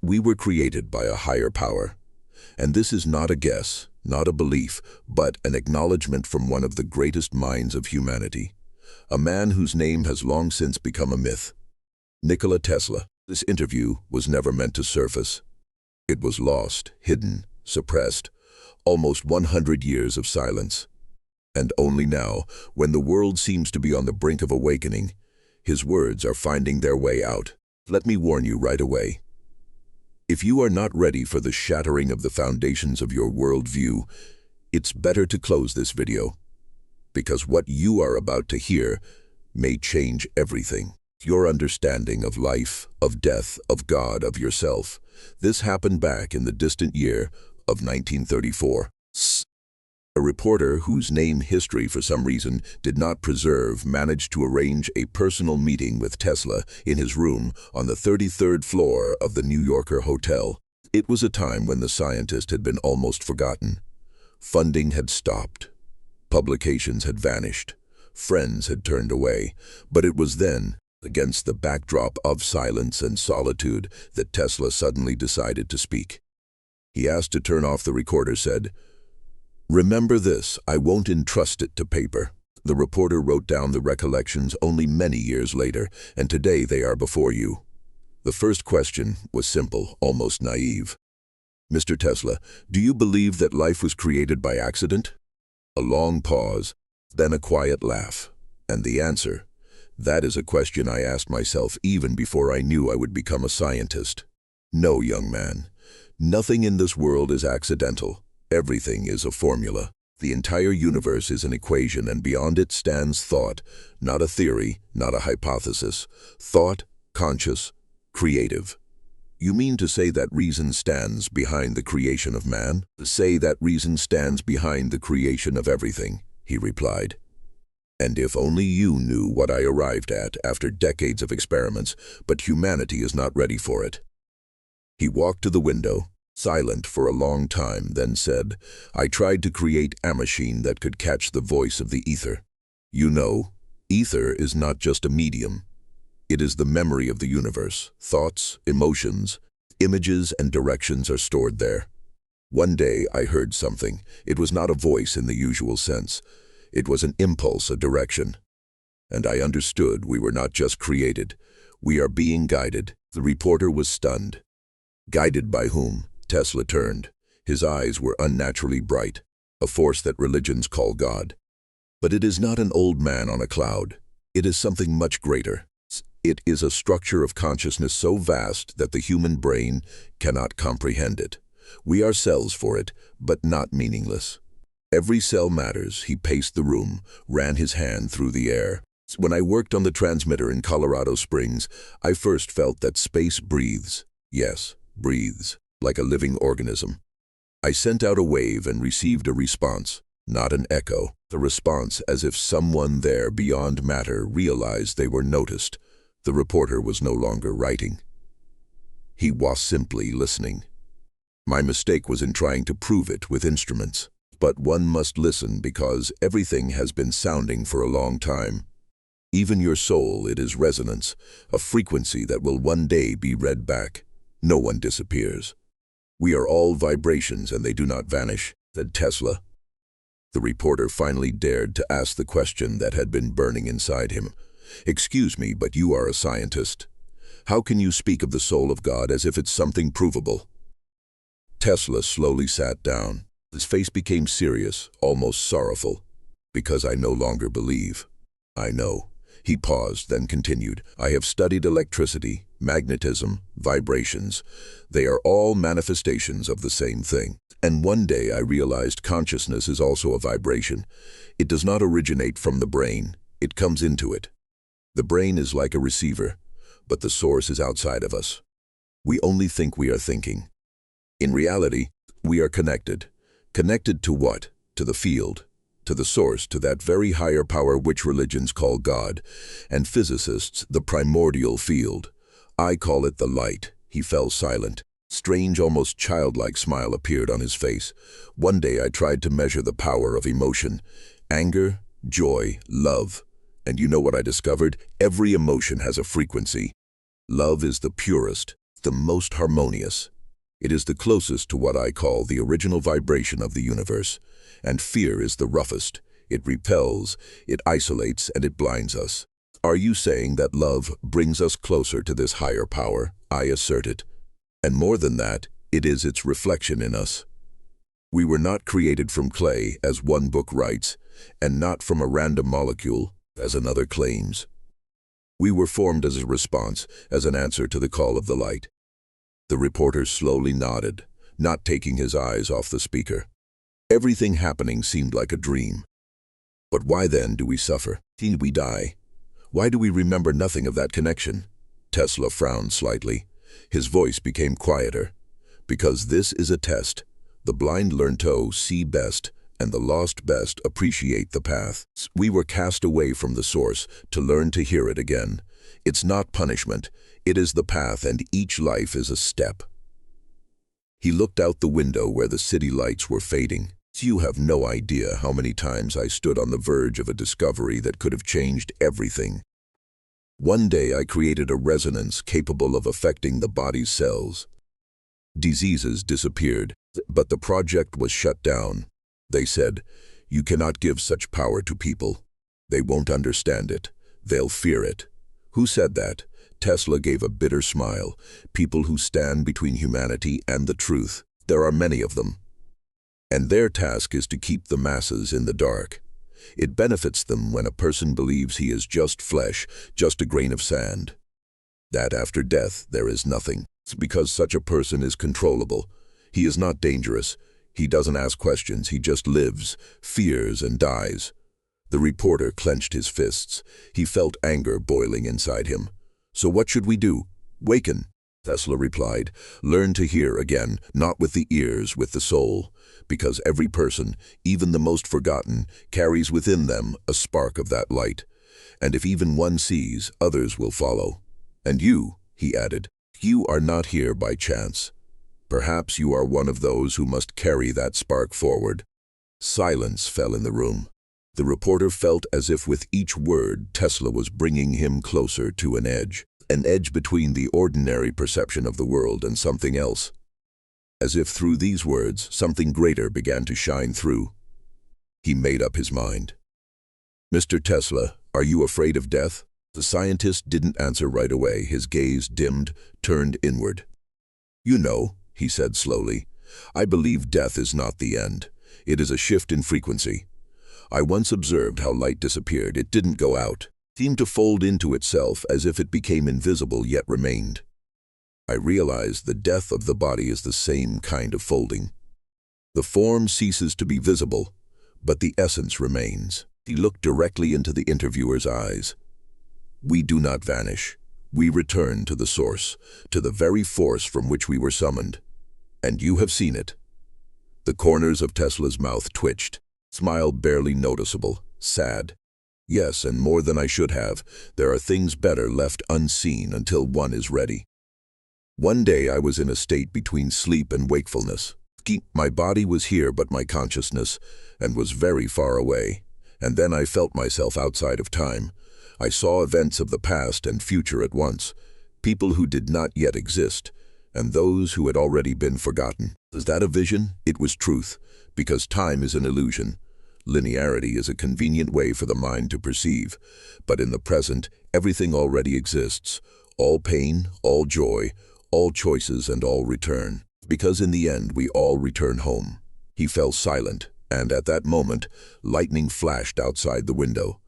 We were created by a higher power. And this is not a guess, not a belief, but an acknowledgement from one of the greatest minds of humanity. A man whose name has long since become a myth. Nikola Tesla. This interview was never meant to surface. It was lost, hidden, suppressed. Almost 100 years of silence. And only now, when the world seems to be on the brink of awakening, his words are finding their way out. Let me warn you right away. If you are not ready for the shattering of the foundations of your worldview, it's better to close this video. Because what you are about to hear may change everything. Your understanding of life, of death, of God, of yourself. This happened back in the distant year of 1934. A reporter whose name history for some reason did not preserve managed to arrange a personal meeting with Tesla in his room on the 33rd floor of the New Yorker hotel. It was a time when the scientist had been almost forgotten. Funding had stopped. Publications had vanished. Friends had turned away. But it was then, against the backdrop of silence and solitude, that Tesla suddenly decided to speak. He asked to turn off the recorder, said, "Remember this, I won't entrust it to paper." The reporter wrote down the recollections only many years later, and today they are before you. The first question was simple, almost naive. "Mr. Tesla, do you believe that life was created by accident?" A long pause, then a quiet laugh. And the answer, "That is a question I asked myself even before I knew I would become a scientist." No, young man. Nothing in this world is accidental. Everything is a formula. The entire universe is an equation, and beyond it stands thought, not a theory, not a hypothesis. Thought, conscious, creative. "You mean to say that reason stands behind the creation of man?" "To say that reason stands behind the creation of everything," he replied. "And if only you knew what I arrived at after decades of experiments, but humanity is not ready for it." He walked to the window, silent for a long time, then said, "I tried to create a machine that could catch the voice of the ether. You know, ether is not just a medium. It is the memory of the universe. Thoughts, emotions, images, and directions are stored there. One day I heard something. It was not a voice in the usual sense. It was an impulse, a direction. And I understood we were not just created. We are being guided." The reporter was stunned. Guided by whom? Tesla turned. His eyes were unnaturally bright, a force that religions call God. But it is not an old man on a cloud. It is something much greater. It is a structure of consciousness so vast that the human brain cannot comprehend it. We are cells for it, but not meaningless. Every cell matters. He paced the room, ran his hand through the air. When I worked on the transmitter in Colorado Springs, I first felt that space breathes. Yes, breathes. Like a living organism. I sent out a wave and received a response, not an echo. The response as if someone there beyond matter realized they were noticed. The reporter was no longer writing. He was simply listening. My mistake was in trying to prove it with instruments. But one must listen because everything has been sounding for a long time. Even your soul, it is resonance, a frequency that will one day be read back. No one disappears. "We are all vibrations and they do not vanish," said Tesla. The reporter finally dared to ask the question that had been burning inside him. "Excuse me, but you are a scientist. How can you speak of the soul of God as if it's something provable?" Tesla slowly sat down. His face became serious, almost sorrowful. "Because I no longer believe. I know." He paused, then continued, "I have studied electricity, magnetism, vibrations. They are all manifestations of the same thing. And one day I realized consciousness is also a vibration. It does not originate from the brain. It comes into it. The brain is like a receiver, but the source is outside of us. We only think we are thinking. In reality, we are connected. Connected to what? To the field. To the source, to that very higher power which religions call God, and physicists the primordial field. I call it the light." He fell silent. Strange, almost childlike smile appeared on his face. "One day I tried to measure the power of emotion. Anger, joy, love. And you know what I discovered? Every emotion has a frequency. Love is the purest. the most harmonious. It is the closest to what I call the original vibration of the universe. And fear is the roughest. It repels, it isolates, and it blinds us. Are you saying that love brings us closer to this higher power? I assert it. And more than that, it is its reflection in us. We were not created from clay, as one book writes, and not from a random molecule, as another claims. We were formed as a response, as an answer to the call of the light. The reporter slowly nodded, not taking his eyes off the speaker. Everything happening seemed like a dream. But why then do we suffer? Till we die? Why do we remember nothing of that connection? Tesla frowned slightly. His voice became quieter. Because this is a test. The blind learn to see best, and the lost best appreciate the path. We were cast away from the source to learn to hear it again. It's not punishment. It is the path, and each life is a step. He looked out the window where the city lights were fading. You have no idea how many times I stood on the verge of a discovery that could have changed everything. One day I created a resonance capable of affecting the body's cells. Diseases disappeared, but the project was shut down. They said, "You cannot give such power to people. They won't understand it. They'll fear it." Who said that? Tesla gave a bitter smile. People who stand between humanity and the truth. There are many of them. And their task is to keep the masses in the dark. It benefits them when a person believes he is just flesh, just a grain of sand. That after death there is nothing. It's because such a person is controllable. He is not dangerous. He doesn't ask questions. He just lives, fears, and dies. The reporter clenched his fists. He felt anger boiling inside him. So what should we do? Waken, Tesla replied. Learn to hear again, not with the ears, with the soul. Because every person, even the most forgotten, carries within them a spark of that light. And if even one sees, others will follow. And you, he added, you are not here by chance. Perhaps you are one of those who must carry that spark forward. Silence fell in the room. The reporter felt as if with each word Tesla was bringing him closer to an edge between the ordinary perception of the world and something else. As if through these words, something greater began to shine through. He made up his mind. "Mr. Tesla, are you afraid of death?" The scientist didn't answer right away. His gaze dimmed, turned inward. "You know," he said slowly, "I believe death is not the end. It is a shift in frequency. I once observed how light disappeared. It didn't go out. It seemed to fold into itself as if it became invisible yet remained. I realized the death of the body is the same kind of folding. The form ceases to be visible, but the essence remains." He looked directly into the interviewer's eyes. "We do not vanish. We return to the source, to the very force from which we were summoned. And you have seen it." The corners of Tesla's mouth twitched, smile barely noticeable, sad. "Yes, and more than I should have. There are things better left unseen until one is ready. One day I was in a state between sleep and wakefulness. My body was here but my consciousness, and was very far away. And then I felt myself outside of time. I saw events of the past and future at once, people who did not yet exist, and those who had already been forgotten. Was that a vision? It was truth, because time is an illusion. Linearity is a convenient way for the mind to perceive, but in the present, everything already exists. All pain, all joy, all choices, and all return. Because in the end, we all return home." He fell silent, and at that moment, lightning flashed outside the window.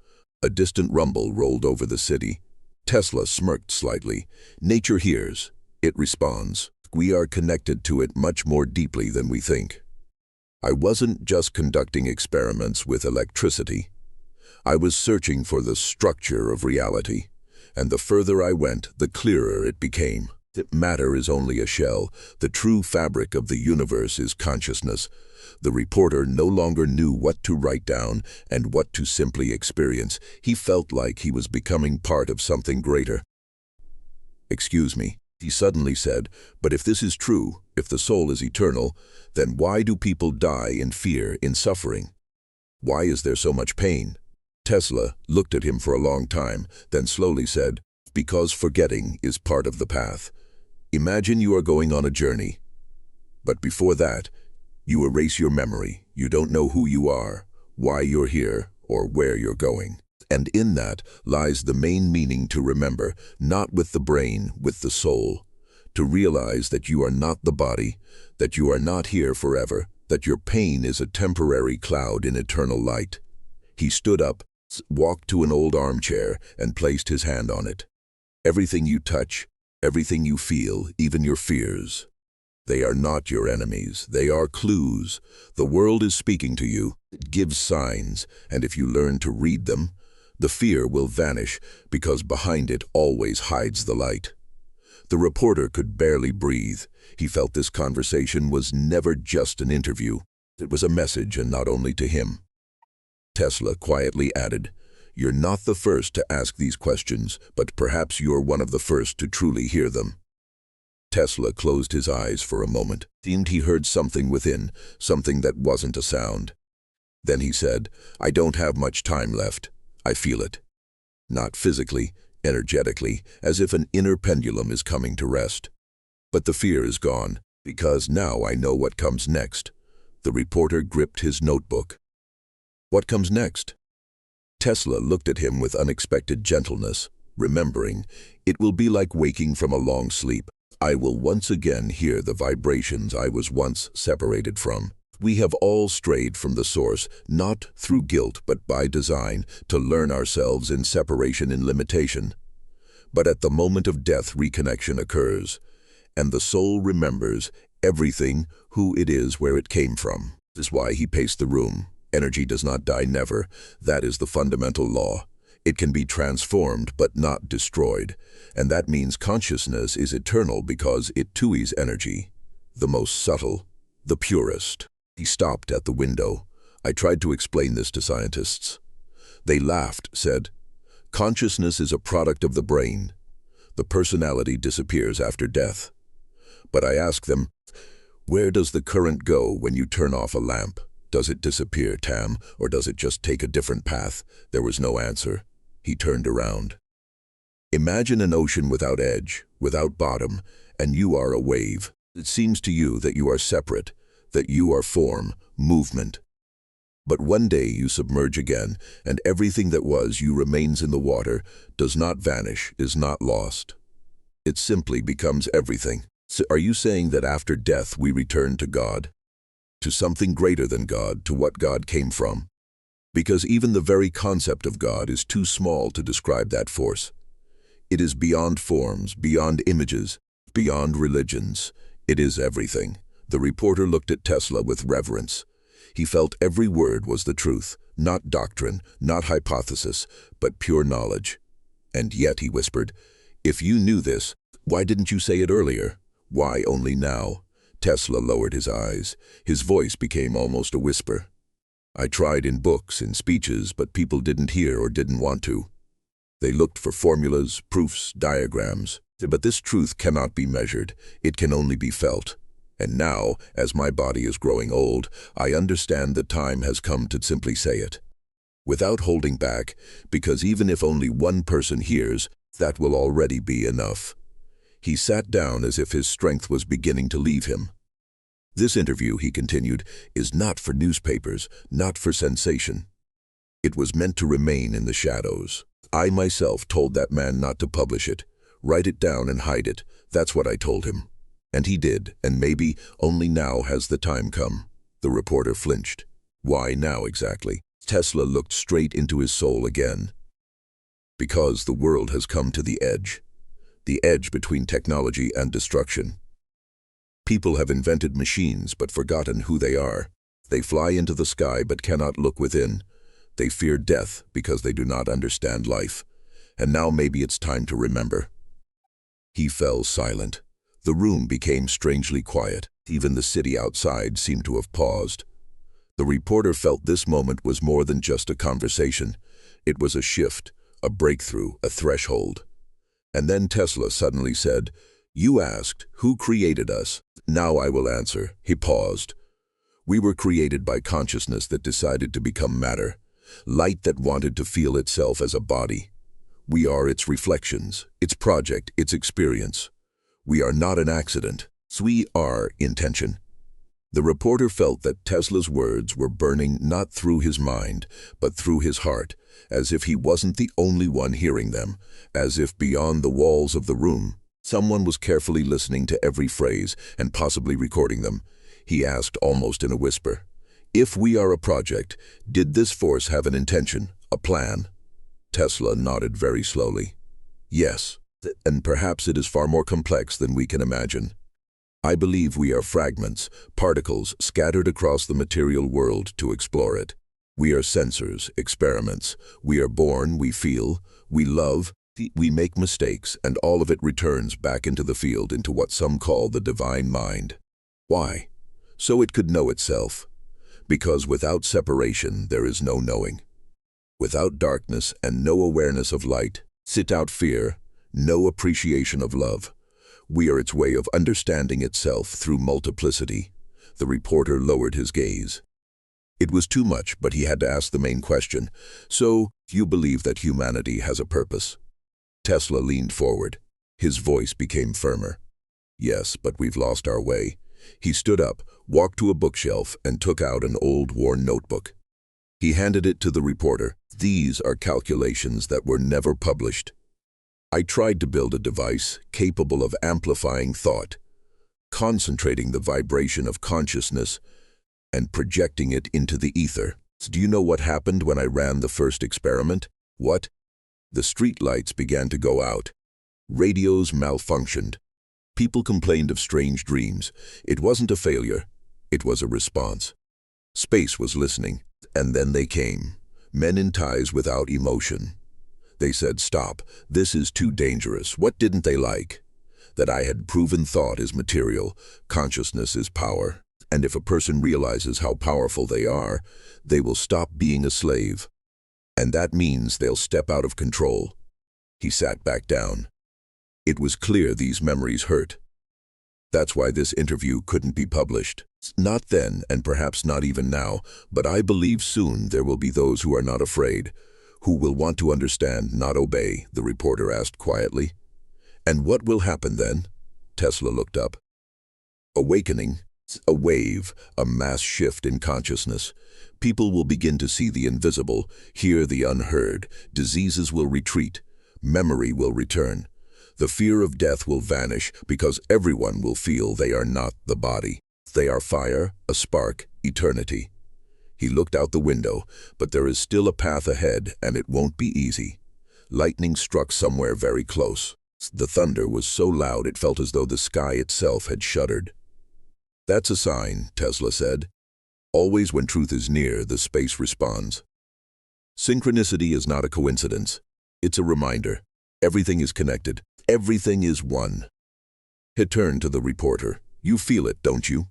A distant rumble rolled over the city. Tesla smirked slightly. "Nature hears. It responds. We are connected to it much more deeply than we think. I wasn't just conducting experiments with electricity. I was searching for the structure of reality, and the further I went, the clearer it became. Matter is only a shell. The true fabric of the universe is consciousness." The reporter no longer knew what to write down and what to simply experience. He felt like he was becoming part of something greater. "Excuse me," he suddenly said, "but if this is true, if the soul is eternal, then why do people die in fear, in suffering? Why is there so much pain?" Tesla looked at him for a long time, then slowly said, "Because forgetting is part of the path. Imagine you are going on a journey. But before that, you erase your memory. You don't know who you are, why you're here, or where you're going. And in that lies the main meaning to remember, not with the brain, with the soul. To realize that you are not the body, that you are not here forever, that your pain is a temporary cloud in eternal light. He stood up, walked to an old armchair, and placed his hand on it. Everything you touch, everything you feel, even your fears, they are not your enemies. They are clues. The world is speaking to you. It gives signs, and if you learn to read them, the fear will vanish because behind it always hides the light. The reporter could barely breathe. He felt this conversation was never just an interview. It was a message, and not only to him. Tesla quietly added, "You're not the first to ask these questions, but perhaps you're one of the first to truly hear them." Tesla closed his eyes for a moment. It seemed he heard something within, something that wasn't a sound. Then he said, "I don't have much time left. I feel it. Not physically, energetically, as if an inner pendulum is coming to rest. But the fear is gone, because now I know what comes next." The reporter gripped his notebook. "What comes next?" Tesla looked at him with unexpected gentleness, remembering, "It will be like waking from a long sleep. I will once again hear the vibrations I was once separated from." We have all strayed from the source, not through guilt but by design, to learn ourselves in separation and limitation. But at the moment of death, reconnection occurs, and the soul remembers everything, who it is, where it came from. This is why he paced the room. Energy does not die never. That is the fundamental law. It can be transformed but not destroyed, and that means consciousness is eternal because it too is energy, the most subtle, the purest. He stopped at the window. I tried to explain this to scientists. They laughed, said, "Consciousness is a product of the brain. The personality disappears after death." But I asked them, "Where does the current go when you turn off a lamp? Does it disappear, Tam, or does it just take a different path?" There was no answer. He turned around. "Imagine an ocean without edge, without bottom, and you are a wave. It seems to you that you are separate, that you are form, movement. But one day you submerge again, and everything that was you remains in the water, does not vanish, is not lost. It simply becomes everything." So are you saying that after death we return to God? To something greater than God, to what God came from? Because even the very concept of God is too small to describe that force. It is beyond forms, beyond images, beyond religions. It is everything. The reporter looked at Tesla with reverence. He felt every word was the truth, not doctrine, not hypothesis, but pure knowledge. "And yet," he whispered, "if you knew this, why didn't you say it earlier? Why only now?" Tesla lowered his eyes. His voice became almost a whisper. "I tried in books, in speeches, but people didn't hear or didn't want to. They looked for formulas, proofs, diagrams. But this truth cannot be measured. It can only be felt. And now, as my body is growing old, I understand the time has come to simply say it. Without holding back, because even if only one person hears, that will already be enough." He sat down as if his strength was beginning to leave him. "This interview," he continued, "is not for newspapers, not for sensation. It was meant to remain in the shadows. I myself told that man not to publish it. Write it down and hide it. That's what I told him. And he did, and maybe only now has the time come." The reporter flinched. "Why now exactly?" Tesla looked straight into his soul again. "Because the world has come to the edge between technology and destruction. People have invented machines but forgotten who they are. They fly into the sky but cannot look within. They fear death because they do not understand life. And now maybe it's time to remember." He fell silent. The room became strangely quiet. Even the city outside seemed to have paused. The reporter felt this moment was more than just a conversation. It was a shift, a breakthrough, a threshold. And then Tesla suddenly said, "You asked, who created us? Now I will answer." He paused. "We were created by consciousness that decided to become matter, light that wanted to feel itself as a body. We are its reflections, its project, its experience. We are not an accident. We are intention. The reporter felt that Tesla's words were burning not through his mind, but through his heart, as if he wasn't the only one hearing them, as if beyond the walls of the room, someone was carefully listening to every phrase and possibly recording them. He asked almost in a whisper, "If we are a project, did this force have an intention, a plan?" Tesla nodded very slowly. "Yes, and perhaps it is far more complex than we can imagine. I believe we are fragments, particles scattered across the material world to explore it. We are sensors, experiments. We are born, we feel, we love, we make mistakes, and all of it returns back into the field, into what some call the divine mind. Why? So it could know itself. Because without separation, there is no knowing. Without darkness and no awareness of light, without fear, no appreciation of love. We are its way of understanding itself through multiplicity." The reporter lowered his gaze. It was too much, but he had to ask the main question. "So, you believe that humanity has a purpose?" Tesla leaned forward. His voice became firmer. "Yes, but we've lost our way." He stood up, walked to a bookshelf, and took out an old, worn notebook. He handed it to the reporter. "These are calculations that were never published. I tried to build a device capable of amplifying thought, concentrating the vibration of consciousness, and projecting it into the ether. Do you know what happened when I ran the first experiment? What? The street lights began to go out. Radios malfunctioned. People complained of strange dreams. It wasn't a failure. It was a response. Space was listening, and then they came. Men in ties without emotion. They said, 'Stop, this is too dangerous.' What didn't they like? That I had proven thought is material, consciousness is power, and if a person realizes how powerful they are, they will stop being a slave. And that means they'll step out of control." He sat back down. It was clear these memories hurt. That's why this interview couldn't be published. Not then, and perhaps not even now, but I believe soon there will be those who are not afraid, who will want to understand, not obey, the reporter asked quietly. "And what will happen then?" Tesla looked up. "Awakening, a wave, a mass shift in consciousness. People will begin to see the invisible, hear the unheard, diseases will retreat, memory will return. The fear of death will vanish because everyone will feel they are not the body. They are fire, a spark, eternity." He looked out the window, but there is still a path ahead, and it won't be easy. Lightning struck somewhere very close. The thunder was so loud it felt as though the sky itself had shuddered. "That's a sign," Tesla said. "Always when truth is near, the space responds. Synchronicity is not a coincidence. It's a reminder. Everything is connected. Everything is one." He turned to the reporter. "You feel it, don't you?"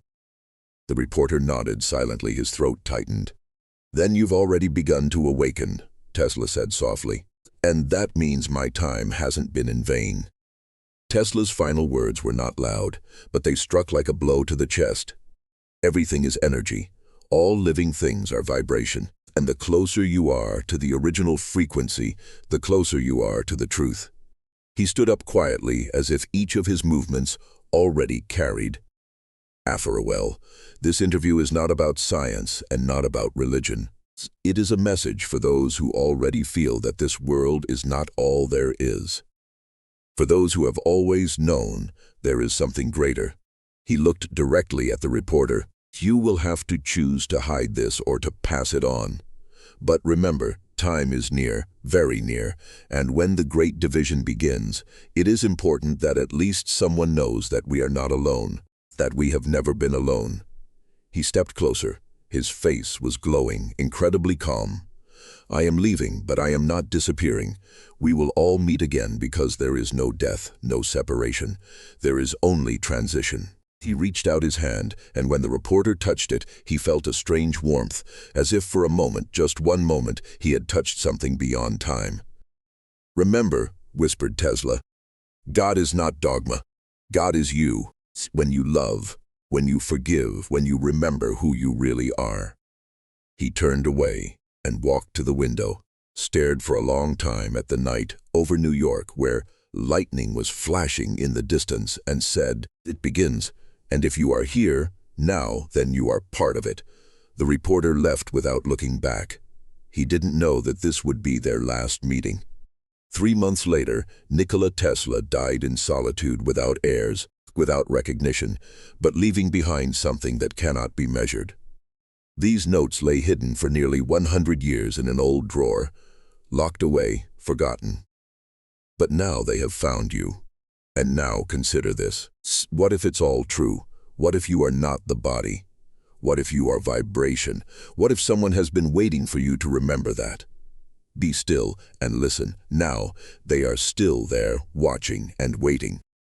The reporter nodded silently, his throat tightened. "Then you've already begun to awaken," Tesla said softly. "And that means my time hasn't been in vain." Tesla's final words were not loud, but they struck like a blow to the chest. Everything is energy. All living things are vibration. And the closer you are to the original frequency, the closer you are to the truth. He stood up quietly, as if each of his movements already carried. "Well, this interview is not about science and not about religion. It is a message for those who already feel that this world is not all there is. For those who have always known there is something greater." He looked directly at the reporter. "You will have to choose to hide this or to pass it on. But remember, time is near, very near, and when the great division begins, it is important that at least someone knows that we are not alone, that we have never been alone." He stepped closer. His face was glowing, incredibly calm. "I am leaving, but I am not disappearing. We will all meet again because there is no death, no separation. There is only transition." He reached out his hand, and when the reporter touched it, he felt a strange warmth, as if for a moment, just one moment, he had touched something beyond time. "Remember," whispered Tesla, "God is not dogma. God is you. When you love, when you forgive, when you remember who you really are." He turned away and walked to the window, stared for a long time at the night over New York, where, Lightning was flashing in the distance and said, "It begins, and if you are here, now, then you are part of it." The reporter left without looking back. He didn't know that this would be their last meeting. 3 months later, Nikola Tesla died in solitude, without heirs, without recognition, but leaving behind something that cannot be measured. These notes lay hidden for nearly 100 years in an old drawer, locked away, forgotten. But now they have found you. And now consider this. What if it's all true? What if you are not the body? What if you are vibration? What if someone has been waiting for you to remember that? Be still and listen. Now they are still there, watching and waiting.